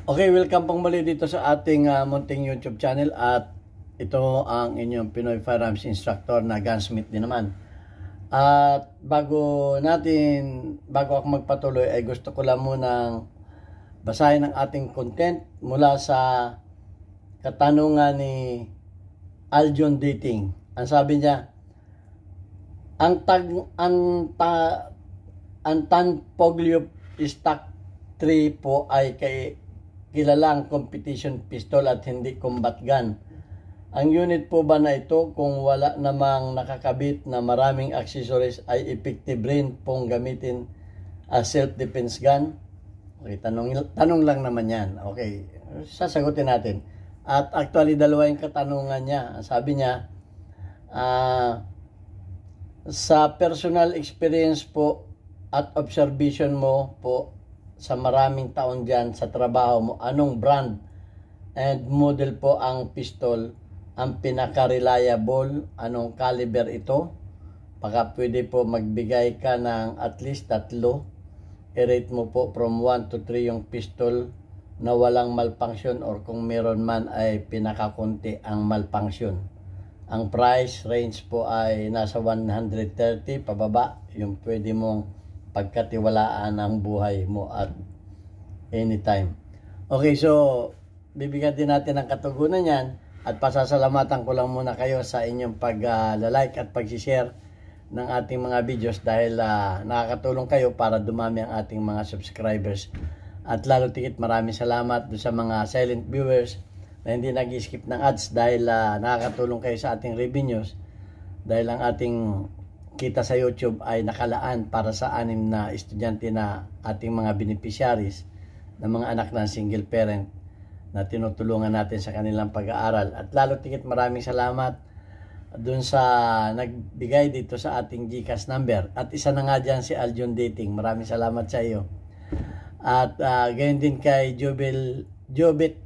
Okay, welcome pong muli dito sa ating munting YouTube channel at ito ang inyong Pinoy Firearms Instructor na gunsmith din naman. At bago ako magpatuloy ay gusto ko lang munang basahin ang ating content mula sa katanungan ni Aljon Dating. Ang sabi niya, ang Tanfoglio Stock 3 po ay kilalang competition pistol at hindi combat gun. Ang unit po ba na ito kung wala namang nakakabit na maraming accessories ay effective rin pong gamitin as self-defense gun? Okay, tanong lang naman yan. Okay, sasagutin natin. At actually dalawa yung katanungan niya. Sabi niya, sa personal experience po at observation mo po sa maraming taon dyan sa trabaho mo, anong brand and model po ang pistol ang pinaka-reliable? Anong caliber ito? Baka pwede po magbigay ka ng at least 3. I-rate mo po from 1 to 3 yung pistol na walang malfunction or kung meron man ay pinakakunti ang malfunction. Ang price range po ay nasa 130 pababa, yung pwede mong pagkatiwalaan ang buhay mo at anytime. Okay, so bibigyan din natin ang katugunan yan at pasasalamatan ko lang muna kayo sa inyong pag-like at pag-share ng ating mga videos dahil nakakatulong kayo para dumami ang ating mga subscribers. At lalo tigit maraming salamat doon sa mga silent viewers na hindi nag-skip ng ads dahil nakakatulong kayo sa ating revenues dahil ang ating kita sa YouTube ay nakalaan para sa 6 na estudyante na ating mga beneficiaries na mga anak ng single parent na tinutulungan natin sa kanilang pag-aaral. At lalo tigit maraming salamat dun sa nagbigay dito sa ating GCash number. At isa na nga dyan si Aljon Dating. Maraming salamat sa iyo. At gayon din kay Jobit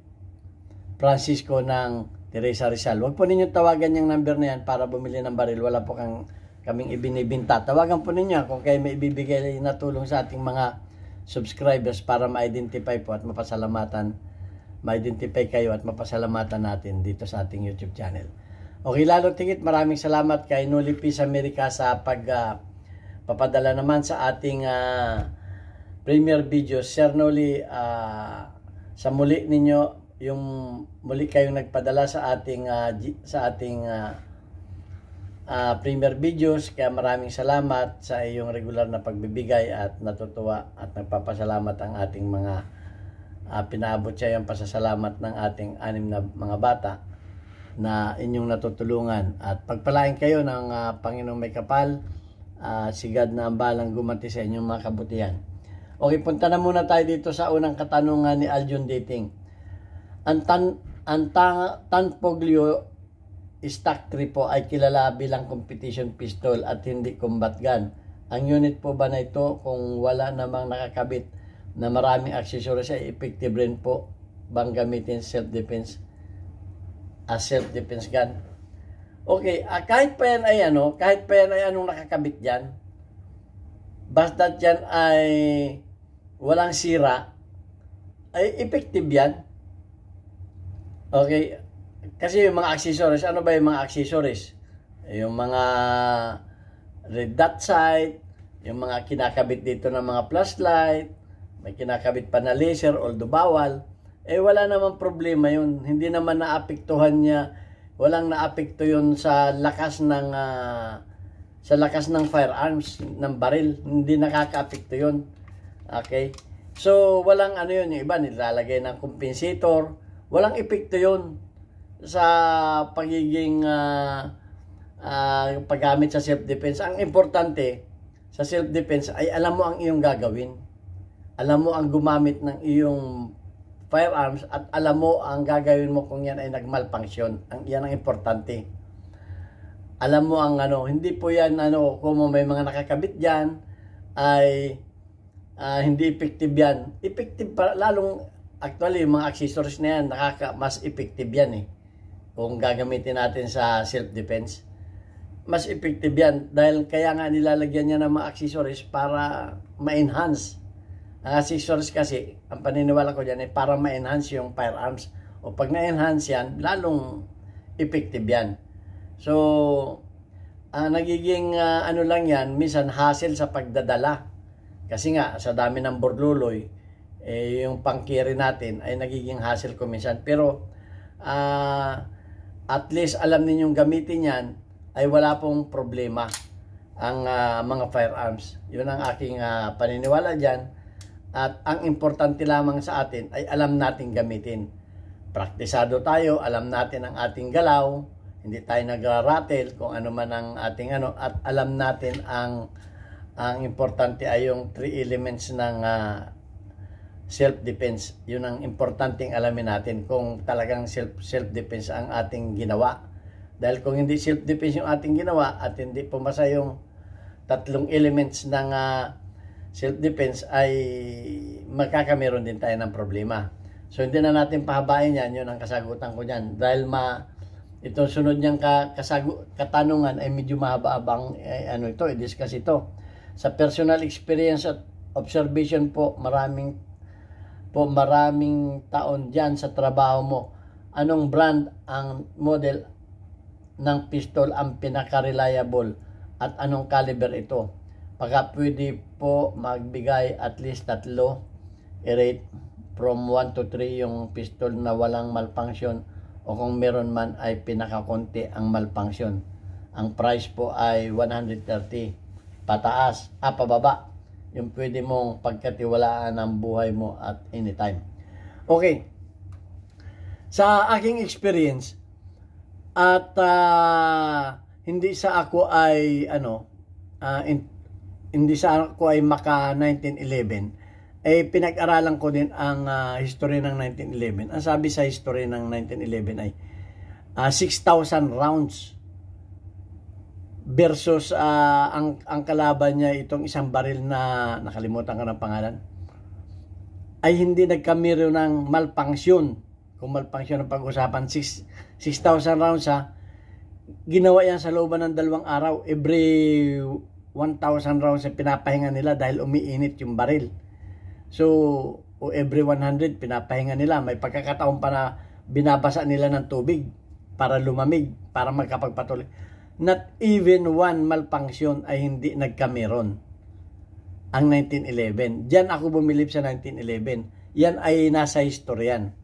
Francisco ng Teresa Rizal. Huwag po ninyong tawagan yung number na yan para bumili ng baril. Wala po kaming ibinibinta. Tawagan po ninyo kung kayo may ibibigay na tulong sa ating mga subscribers para ma-identify po at ma-identify kayo at mapasalamatan natin dito sa ating YouTube channel. Okay, lalo tigit maraming salamat kay Noli Peace America sa papadala naman sa ating premiere video. Sir Noli, sa muli ninyo, yung muli kayong nagpadala sa ating premiere videos, kaya maraming salamat sa iyong regular na pagbibigay at natutuwa at nagpapasalamat ang ating mga pinaabot siya yung pasasalamat ng ating 6 na mga bata na inyong natutulungan at pagpalain kayo ng Panginoong may kapal, sigad na ang balang gumanti sa inyong mga kabutihan. Okay, punta na muna tayo dito sa unang katanungan ni Aljon Dating. Ang Tanfoglio Stock 3 po ay kilala bilang competition pistol at hindi combat gun. Ang unit po ba na ito kung wala namang nakakabit na maraming accessories ay effective rin po bang gamitin self-defense as self-defense gun? Okay, kahit pa yan ay anong nakakabit dyan, basta dyan ay walang sira, ay effective yan. Okay, kasi yung mga accessories, ano ba yung mga accessories? Yung mga red dot sight, yung mga kinakabit dito ng mga flashlight, may kinakabit pa na laser, although bawal, wala namang problema yun. Hindi naman naapektuhan niya, walang naapekto yun sa lakas ng firearms, ng baril. Hindi nakakaapekto yun. Okay? So, walang yun, yung iba nilalagay ng compensator, walang epekto yun sa pagiging paggamit sa self-defense. Ang importante sa self-defense ay alam mo ang iyong gagawin. Alam mo ang gumamit ng iyong firearms at alam mo ang gagawin mo kung yan ay nagmalfunction. Yan ang importante. Alam mo ang hindi po yan kung may mga nakakabit diyan ay hindi effective yan. Effective pa, lalong actually yung mga accessories na yan mas effective yan kung gagamitin natin sa self-defense. Mas effective yan dahil kaya nga nilalagyan niya ng mga accessories para ma-enhance Ang accessories kasi, ang paniniwala ko dyan ay para ma-enhance yung firearms. O pag na-enhance yan, lalong effective yan. So, nagiging ano lang yan, minsan hassle sa pagdadala. Kasi nga, sa dami ng borluloy, yung pang-carry natin ay nagiging hassle ko minsan. Pero, at least alam ninyong gamitin yan, ay wala pong problema ang mga firearms. Yun ang aking paniniwala dyan. At ang importante lamang sa atin ay alam natin gamitin. Praktisado tayo, alam natin ang ating galaw, hindi tayo nagra-rattle kung ano man ang ating ano, at alam natin ang importante ay yung 3 elements ng self-defense. Yun ang importanteng alamin natin kung talagang self-defense ang ating ginawa. Dahil kung hindi self-defense yung ating ginawa at hindi pumasa yung 3 elements ng self-defense, ay magkakameron din tayo ng problema. So hindi na natin pahabain yan, yun ang kasagutan ko dyan. Dahil itong sunod niyang katanungan ay medyo mahaba-abang i-discuss ito. Sa personal experience at observation po, maraming taon dyan sa trabaho mo, anong brand ang model ng pistol ang pinaka-reliable at anong caliber ito? Pagka pwede po magbigay at least 3, i-rate from 1 to 3 yung pistol na walang malfunction, o kung meron man ay pinakakonti ang malfunction. Ang price po ay 130 pataas, pababa. Yung pwede mong pagkatiwalaan ang buhay mo at anytime. Okay. Sa aking experience, at hindi sa ako ay hindi sa ako ay maka 1911, pinag-aralan ko din ang history ng 1911. Ang sabi sa history ng 1911 ay 6,000 rounds versus ang kalaban niya itong isang baril na nakalimutan ko ng pangalan, ay hindi nagkamero ng malfunction. Kung malfunction ang pag-usapan, 6,000 rounds ginawa yan sa looban ng 2 araw. Every 1,000 rounds ay pinapahinga nila dahil umiinit yung baril. So, every 100 pinapahinga nila. May pagkakataon pa na binabasa nila ng tubig para lumamig, para magkapagpatuloy. Not even one malfunction ay hindi nagkameron ang 1911. Diyan ako bumilib sa 1911. Yan ay nasa historyan.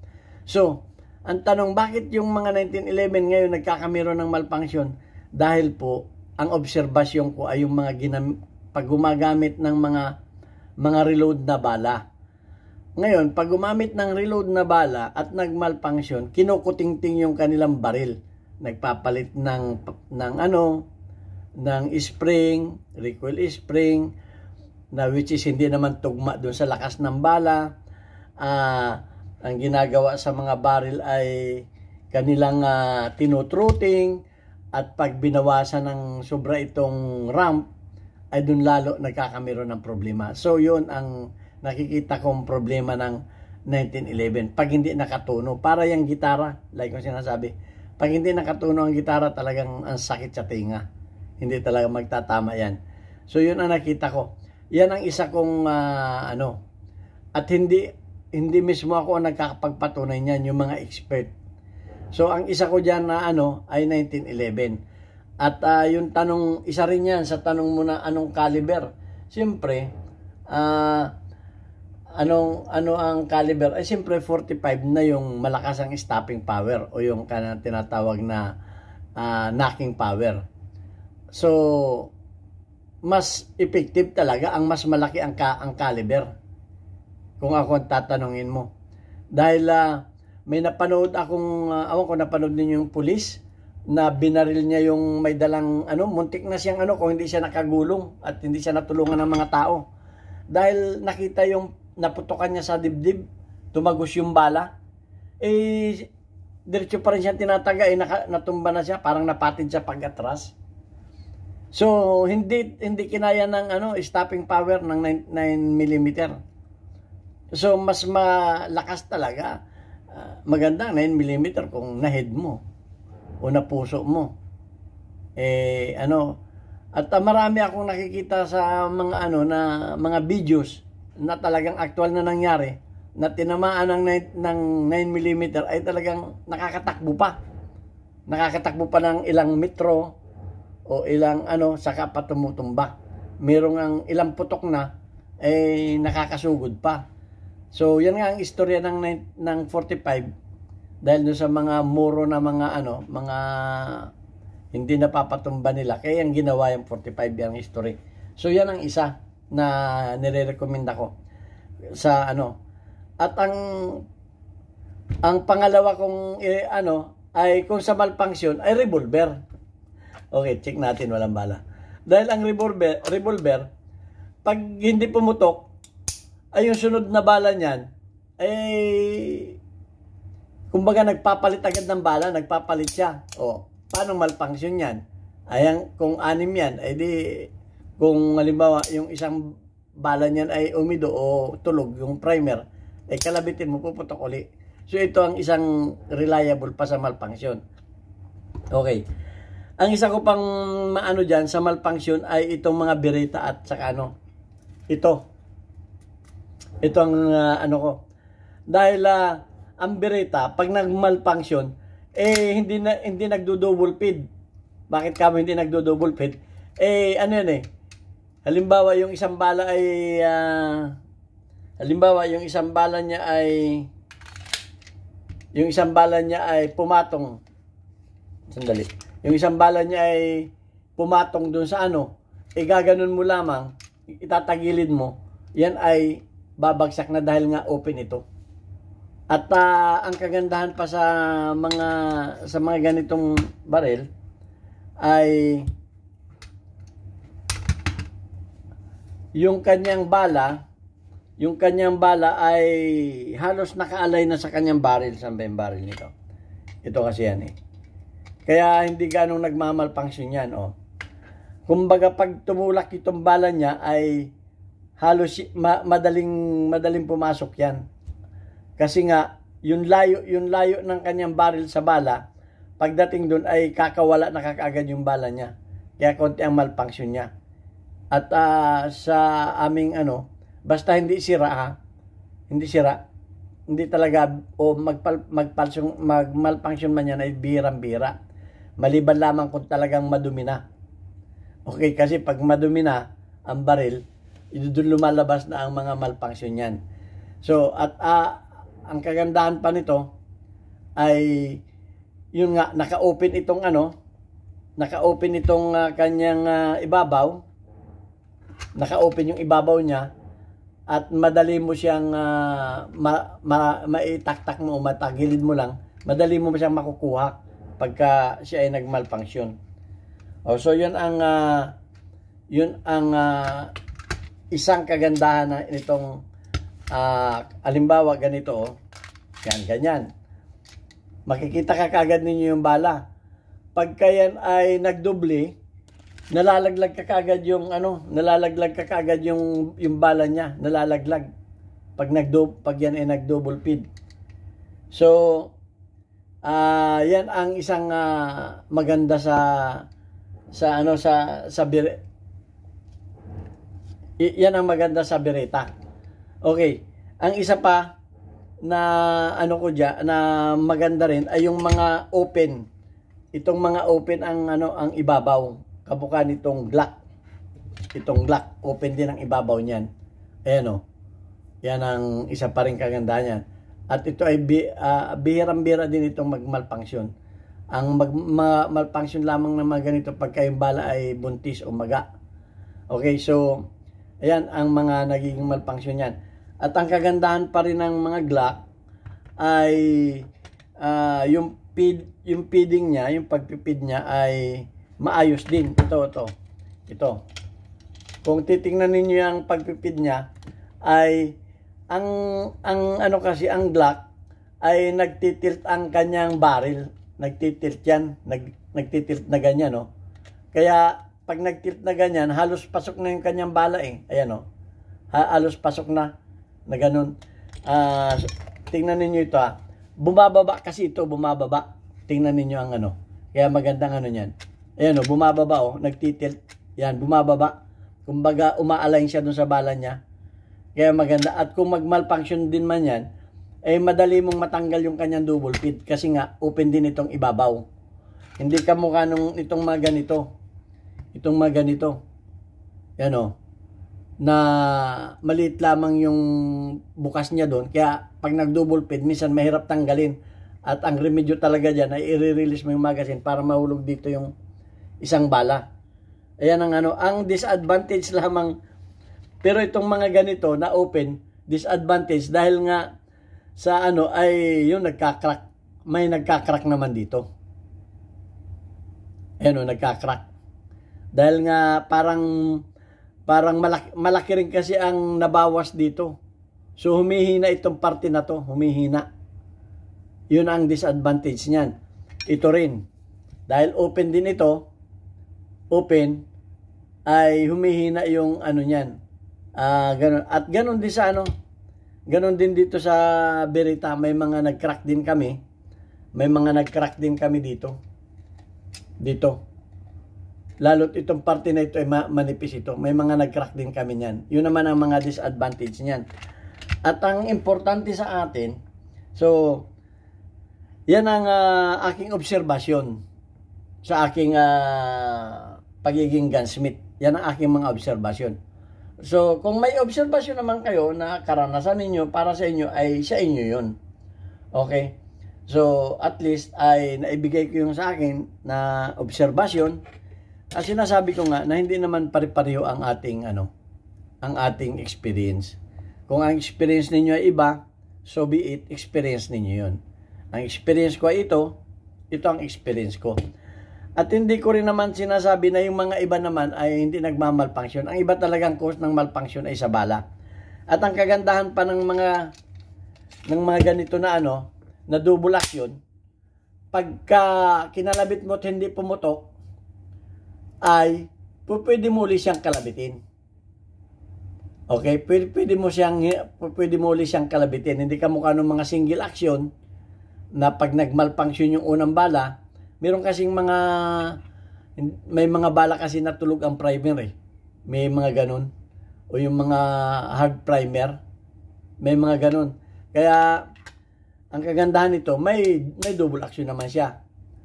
So, ang tanong, bakit yung mga 1911 ngayon nagkakameron ng malfunction? Dahil po, ang obserbasyon ko ay yung mga pag gumagamit ng mga reload na bala. Ngayon, pag gumamit ng reload na bala at nagmalfunction, kinukutingting yung kanilang baril. Nagpapalit ng spring, recoil spring, na which is hindi naman tugma doon sa lakas ng bala. Ang ginagawa sa mga baril ay kanilang tinutruting, at pag binawasan ng sobra itong ramp, ay dun lalo nagkakameron ng problema. So yun ang nakikita kong problema ng 1911. Pag hindi nakatuno, para yung gitara, like ko sinasabi, pag hindi nakatuno ang gitara, talagang ang sakit sa tinga. Hindi talaga magtatama yan. So yun ang nakita ko. Yan ang isa kong at hindi mismo ako ang nagkakapagpatunay niyan, yung mga expert. So ang isa ko diyan na ay 1911. At yung tanong, isa rin yan sa tanong mo na anong caliber. Siyempre, ano ang caliber? Ay siyempre 45 na yung malakas ang stopping power o yung tinatawag na knocking power. So, mas effective talaga ang mas malaki ang caliber. Kung ako ang tatanungin mo. Dahil may napanood akong, napanood ninyo yung pulis na binaril niya yung may dalang, muntik na siyang kung hindi siya nakagulong at hindi siya natulungan ng mga tao. Dahil nakita yung naputokan niya sa dibdib, tumagos yung bala, diretso pa rin siya tinataga, natumba na siya, parang napatid siya pag-atras. So, hindi kinaya ng stopping power ng 9mm. So, mas malakas talaga. Maganda 9mm kung na-head mo o napuso mo. At marami akong nakikita sa mga na mga videos na talagang actual na nangyari, na tinamaan ng 9mm ay talagang nakakatakbo pa. Nakakatakbo pa ng ilang metro o ilang saka pa tumutumba. Merong ang ilang putok na ay nakakasugod pa. So yan nga ang istorya ng 45 dahil doon sa mga muro na mga mga hindi napapatumba nila. Kaya ang ginawa yung 45 yung history. So yan ang isa na nire-recommend ako sa At ang pangalawa kong ay kung sa malfunction ay revolver. Okay, check natin, walang bala. Dahil ang revolver pag hindi pumutok ay yung sunod na bala niyan ay kumbaga nagpapalit agad ng bala, nagpapalit siya. Paano malfunction yan? Ayan, kung 6 yan, ay di, kung halimbawa, yung isang bala niyan ay umido o tulog, yung primer, ay kalabitin mo, puputok uli. So, ito ang isang reliable pa sa malfunction. Okay. Ang isa ko pang dyan sa malfunction ay itong mga Beretta at saka ito. Ito ang ko. Dahil, ang Beretta, pag nag-malfunction, hindi nagdo-double feed. Bakit kamo hindi nagdo-double feed? Halimbawa, yung isang bala niya ay pumatong. Sandali. Yung isang bala niya ay pumatong doon sa gaganon mo lamang, itatagilid mo, yan ay babagsak na dahil nga open ito. At ang kagandahan pa sa mga ganitong baril ay yung kanyang bala ay halos nakaalay na sa kanyang baril. Saan ba yung baril nito? Ito kasi yan Kaya hindi ganong nagmamalfunction yan. Kumbaga pag tumulak itong bala niya ay halos madaling pumasok yan. Kasi nga yung layo ng kanyang baril sa bala, pagdating doon ay kakawala na kakaagad yung bala niya. Kaya konti ang malfunction niya. At sa aming basta hindi sira hindi talaga magmalfunction man yan ay birang-bira. Maliban lamang kung talagang madumi na. Okay, kasi pag madumi na ang baril, doon lumalabas na ang mga malfunction yan. So, at ang kagandahan pa nito ay yun nga, naka-open itong kanyang ibabaw. Naka-open yung ibabaw niya at madali mo siyang maitaktak mo o matagilid mo lang, madali mo siyang makukuha pagka siya ay nagmalfunction. So yun ang isang kagandahan na itong halimbawa ganito ganyan. Makikita ka kagad ninyo yung bala. Pagka yan ay nagdoble, nalalaglag ka kagad yung yung bala niya, nalalaglag pag yan ay nag-double feed. So yan ang isang maganda yan ang maganda sa Beretta. Okay, ang isa pa na na maganda rin ay yung mga open. Itong mga open ang ibabaw. Kabuka nitong Glock. Itong Glock, open din ang ibabaw niyan. Ayan Yan ang isa pa rin kagandahan niyan. At ito ay bihirang-bihira din itong magmalfunction. Ang malfunction lamang na mga ganito pagka yung bala ay buntis o maga. Okay, so ayan ang mga nagiging malfunction yan. At ang kagandahan pa rin ng mga Glock ay yung feeding niya, yung pagpipid niya ay maayos din. Ito. Kung titingnan ninyo yung pagpipid niya ay kasi ang Glock ay nagtitilt ang kanyang barrel. Nagtitilt yan. Nagtitilt na ganyan, Kaya pag nagtilt na ganyan, halos pasok na yung kanyang bala Ayan halos pasok na ganun. Tingnan ninyo ito Bumababa kasi ito, bumababa. Tingnan ninyo ang Kaya magandang niyan. Ayan bumababa nagtitilt. Yan, bumababa. Kumbaga umaalign siya dun sa bala niya. Kaya maganda. At kung mag-malfunction din man yan, eh madali mong matanggal yung kanyang double feed kasi nga open din itong ibabaw. Hindi ka mukha nung itong mga ganito. Itong mga ganito. Yan o. Na maliit lamang yung bukas niya doon. Kaya pag nag-double feed, minsan mahirap tanggalin. At ang remedyo talaga dyan ay i-release mo yung magazine para mahulog dito yung isang bala. Ayan ang ano. Ang disadvantage lamang. Pero itong mga ganito na open, disadvantage dahil nga sa ano ay yung nagka-crack. May nagka-crack naman dito. Ayan o, nagka-crack. Dahil nga parang malaki rin kasi ang nabawas dito. So humihina itong parte na to, humihina. Yun ang disadvantage niyan. Ito rin. Dahil open din ito, open, ay humihina yung ano niyan. Ganun. At ganun din sa ano, ganun din dito sa Berita, may mga nag-crack din kami. May mga nag-crack din kami dito. Dito. Lalo't itong parte na ito ay manipis ito. May mga nag-crack din kami niyan. Yun naman ang mga disadvantage niyan. At ang importante sa atin, so, yan ang aking obserbasyon sa aking pagiging gunsmith. Yan ang aking mga obserbasyon. So, kung may obserbasyon naman kayo na karanasan ninyo para sa inyo, ay sa inyo yun. Okay? So, at least ay naibigay ko yung sa akin na obserbasyon. At sinasabi ko nga na hindi naman pare-pareho ang ating ano, ang ating experience. Kung ang experience ninyo ay iba, so be it, experience ninyo 'yon. Ang experience ko ay ito ang experience ko. At hindi ko rin naman sinasabi na yung mga iba naman ay hindi nagmamalfunction. Ang iba talagang cause ng malfunction ay sa bala. At ang kagandahan pa ng mga ganito na ano, na double action, pagka kinalabit mo at hindi pumutok, ay pwede mo ulit siyang kalabitin. Okay? Pwede mo ulit siyang kalabitin. Hindi ka mukha ng mga single action na pag nagmalfunction yung unang bala, meron kasing may mga bala kasi natulog ang primer eh. May mga ganun. O yung mga hard primer. May mga ganun. Kaya, ang kagandahan nito, may double action naman siya.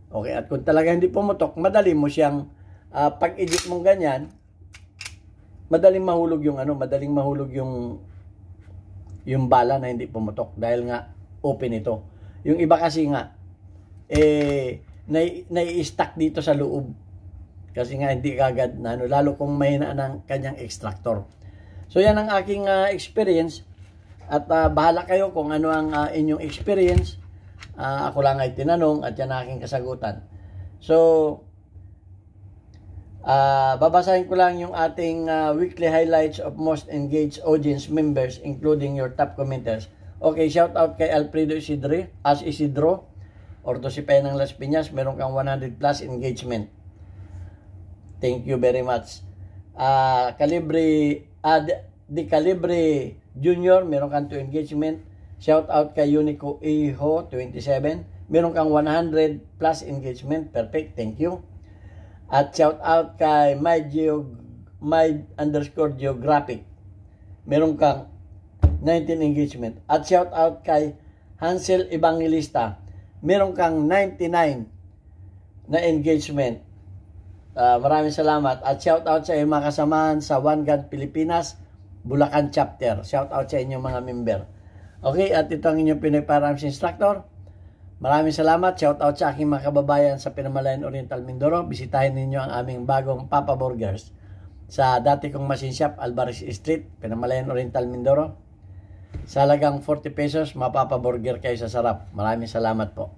Okay, at kung talaga hindi pumutok, madali mo siyang, pag-edit mong ganyan, madaling mahulog yung bala na hindi pumutok dahil nga open ito. Yung iba kasi nga, nai-stack dito sa loob. Kasi nga hindi kagad na ano, lalo kung mahina ng kanyang extractor. So yan ang aking experience. At bahala kayo kung ano ang inyong experience. Ako lang ay tinanong at yan ang aking kasagutan. So, babasahin ko lang yung ating weekly highlights of most engaged audience members including your top commenters. Okay, shout out kay Alfredo Isidro or to si Penang Las Piñas. Meron kang 100 plus engagement. Thank you very much. Di Calibre Junior, meron kang 2 engagement. Shout out kay Unico Iho 27. Meron kang 100 plus engagement. Perfect, thank you. At shout out kay my_geographic. Meron kang 19 engagement. At shout out kay Hansel Evangelista. Meron kang 99 na engagement. Maraming salamat. At shout out sa iyong mga kasamahan sa One Gun Pilipinas Bulacan Chapter. Shout out sa inyong mga member. Okay, at ito ang inyong Pinoy Firearms Instructor. Maraming salamat. Shout out sa aking mga kababayan sa Pinamalayan Oriental Mindoro. Bisitahin ninyo ang aming bagong Papa Burgers sa dati kong machine shop, Alvarez Street, Pinamalayan Oriental Mindoro. Sa halagang 40 pesos, mapapa burger kayo sa sarap. Maraming salamat po.